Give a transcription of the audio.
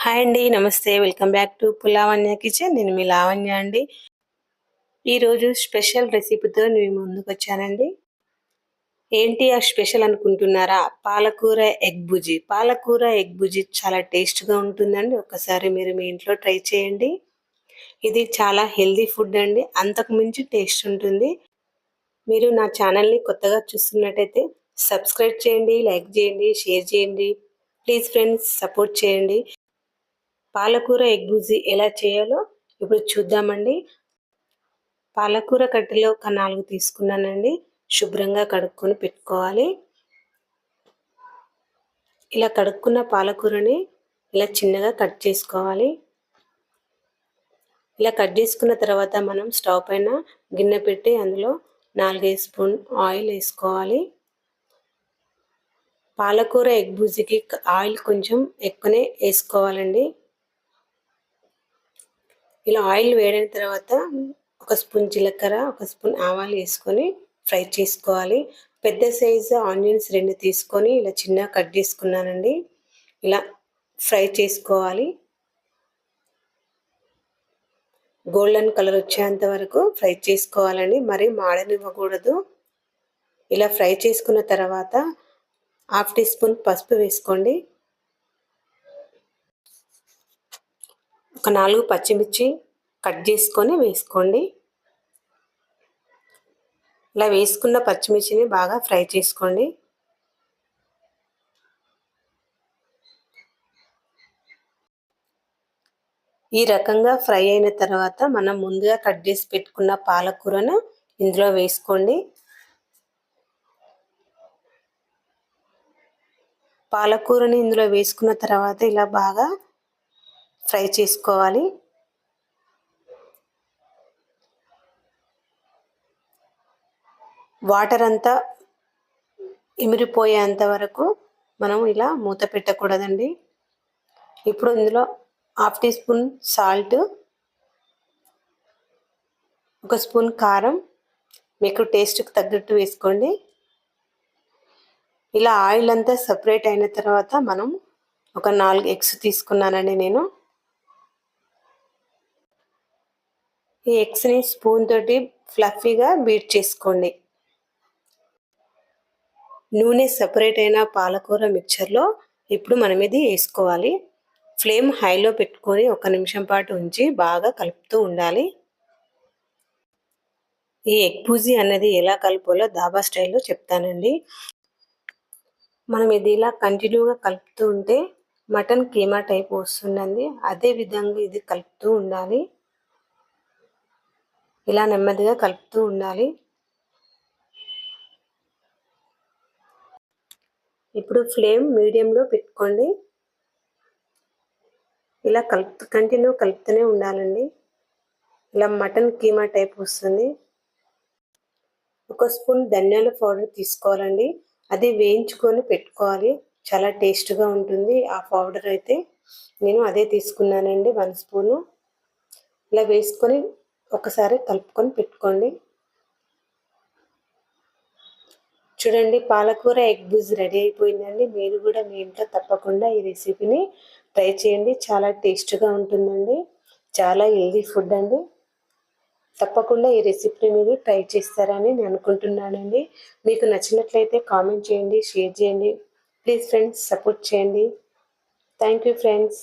Hi అండి, నమస్తే. Welcome back to Pulavanya kitchen. నేను మీ లావణ్య అండి. ఈరోజు స్పెషల్ రెసిపీతో నేను ముందుకు వచ్చానండి. ఏంటి ఆ స్పెషల్ అనుకుంటున్నారా? పాలకూర ఎగ్ బుజీ. పాలకూర ఎగ్ బుజీ చాలా టేస్ట్గా ఉంటుందండి. ఒక్కసారి మీరు మీ ఇంట్లో ట్రై చేయండి. ఇది చాలా హెల్దీ ఫుడ్ అండి. అంతకు మించి టేస్ట్ ఉంటుంది. మీరు నా ఛానల్ని కొత్తగా చూస్తున్నట్టయితే సబ్స్క్రైబ్ చేయండి, లైక్ చేయండి, షేర్ చేయండి. ప్లీజ్ ఫ్రెండ్స్, సపోర్ట్ చేయండి. పాలకూర ఎగ్ బుజీ ఎలా చేయాలో ఇప్పుడు చూద్దామండి. పాలకూర కట్టెలు ఒక 4 తీసుకున్నానండి. శుభ్రంగా కడుక్కొని పెట్టుకోవాలి. ఇలా కడుక్కున్న పాలకూరని ఇలా చిన్నగా కట్ చేసుకోవాలి. ఇలా కట్ చేసుకున్న తర్వాత మనం స్టవ్ పైన గిన్నె పెట్టి అందులో 4 స్పూన్ ఆయిల్ వేసుకోవాలి. పాలకూర ఎగ్ బుజీకి ఆయిల్ కొంచెం ఎక్కువనే వేసుకోవాలండి. ఇలా ఆయిల్ వేడిన తర్వాత ఒక స్పూన్ జీలకర్ర, ఒక స్పూన్ ఆవాలు వేసుకొని ఫ్రై చేసుకోవాలి. పెద్ద సైజు ఆనియన్స్ 2 తీసుకొని ఇలా చిన్నగా కట్ చేసుకున్నానండి. ఇలా ఫ్రై చేసుకోవాలి. గోల్డెన్ కలర్ వచ్చేంత వరకు ఫ్రై చేసుకోవాలండి. మరీ మాడనివ్వకూడదు. ఇలా ఫ్రై చేసుకున్న తర్వాత 1/2 టీ స్పూన్ పసుపు వేసుకోండి. ఒక 4 పచ్చిమిర్చి కట్ చేసుకొని వేసుకోండి. ఇలా వేసుకున్న పచ్చిమిర్చిని బాగా ఫ్రై చేసుకోండి. ఈ రకంగా ఫ్రై అయిన తర్వాత మనం ముందుగా కట్ చేసి పెట్టుకున్న పాలకూరను ఇందులో వేసుకోండి. పాలకూరని ఇందులో వేసుకున్న తర్వాత ఇలా బాగా ఫ్రై చేసుకోవాలి. వాటర్ అంతా ఇమిరిపోయేంత వరకు మనం ఇలా మూత పెట్టకూడదండి. ఇప్పుడు ఇందులో 1/2 టీ స్పూన్ సాల్ట్, ఒక స్పూన్ కారం మీకు టేస్ట్కి తగ్గట్టు వేసుకోండి. ఇలా ఆయిల్ అంతా సపరేట్ అయిన తర్వాత మనం ఒక 4 ఎగ్స్ తీసుకున్నానండి నేను. ఈ ఎగ్స్ని స్పూన్ తోటి ఫ్లఫీగా బీట్ చేసుకోండి. నూనె సపరేట్ అయిన పాలకూర మిక్చర్లో ఇప్పుడు మనం ఇది వేసుకోవాలి. ఫ్లేమ్ హైలో పెట్టుకొని 1 నిమిషం పాటు ఉంచి బాగా కలుపుతూ ఉండాలి. ఈ ఎగ్ బుజీ అనేది ఎలా కలుపులో దాబా స్టైల్లో చెప్తానండి. మనం ఇది ఇలా కంటిన్యూగా కలుపుతూ ఉంటే మటన్ కీమా టైప్ వస్తుందండి. అదే విధంగా ఇది కలుపుతూ ఉండాలి. ఇలా నెమ్మదిగా కలుపుతూ ఉండాలి. ఇప్పుడు ఫ్లేమ్ మీడియంలో పెట్టుకోండి. ఇలా కంటిన్యూ కలుపుతూనే ఉండాలండి. ఇలా మటన్ కీమా టైప్ వస్తుంది. ఒక స్పూన్ ధనియాల పౌడర్ తీసుకోవాలండి. అది వేయించుకొని పెట్టుకోవాలి. చాలా టేస్ట్గా ఉంటుంది ఆ పౌడర్ అయితే. నేను అదే తీసుకున్నానండి, 1 స్పూను. ఇలా వేసుకొని ఒకసారి కలుపుకొని పెట్టుకోండి. చూడండి, పాలకూర ఎగ్ బుజీ రెడీ అయిపోయిందండి. మీరు కూడా మీ ఇంట్లో తప్పకుండా ఈ రెసిపీని ట్రై చేయండి. చాలా టేస్ట్గా ఉంటుందండి. చాలా హెల్దీ ఫుడ్ అండి. తప్పకుండా ఈ రెసిపీని మీరు ట్రై చేస్తారని నేను అనుకుంటున్నానండి. మీకు నచ్చినట్లయితే కామెంట్ చేయండి, షేర్ చేయండి. ప్లీజ్ ఫ్రెండ్స్, సపోర్ట్ చేయండి. Thank you friends.